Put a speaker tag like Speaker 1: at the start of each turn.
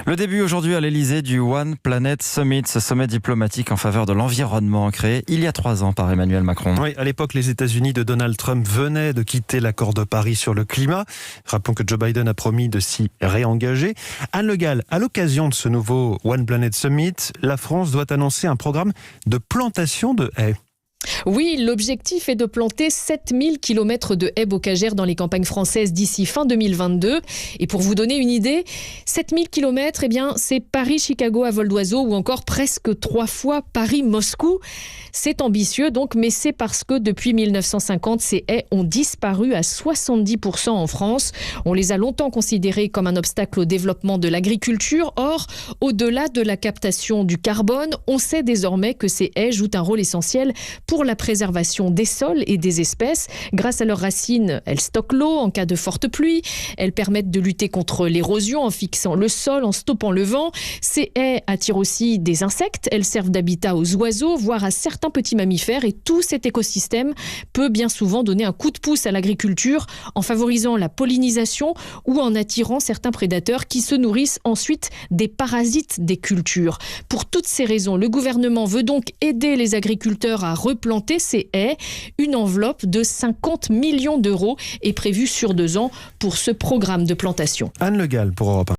Speaker 1: Le début aujourd'hui à l'Elysée du One Planet Summit, ce sommet diplomatique en faveur de l'environnement créé il y a 3 ans par Emmanuel Macron.
Speaker 2: Oui, à l'époque, les États-Unis de Donald Trump venaient de quitter l'accord de Paris sur le climat. Rappelons que Joe Biden a promis de s'y réengager. Anne Le Gall, à l'occasion de ce nouveau One Planet Summit, la France doit annoncer un programme de plantation de haies.
Speaker 3: Oui, l'objectif est de planter 7000 km de haies bocagères dans les campagnes françaises d'ici fin 2022. Et pour vous donner une idée, 7000 km, c'est Paris-Chicago à vol d'oiseau ou encore presque 3 fois Paris-Moscou. C'est ambitieux donc, mais c'est parce que depuis 1950, ces haies ont disparu à 70% en France. On les a longtemps considérées comme un obstacle au développement de l'agriculture. Or, au-delà de la captation du carbone, on sait désormais que ces haies jouent un rôle essentiel pour la préservation des sols et des espèces. Grâce à leurs racines, elles stockent l'eau en cas de forte pluie. Elles permettent de lutter contre l'érosion en fixant le sol, en stoppant le vent. Ces haies attirent aussi des insectes. Elles servent d'habitat aux oiseaux, voire à certains petits mammifères. Et tout cet écosystème peut bien souvent donner un coup de pouce à l'agriculture en favorisant la pollinisation ou en attirant certains prédateurs qui se nourrissent ensuite des parasites des cultures. Pour toutes ces raisons, le gouvernement veut donc aider les agriculteurs à replanter ces haies. Une enveloppe de 50 millions d'euros est prévue sur 2 ans pour ce programme de plantation.
Speaker 2: Anne Le Gall pour Europe 1.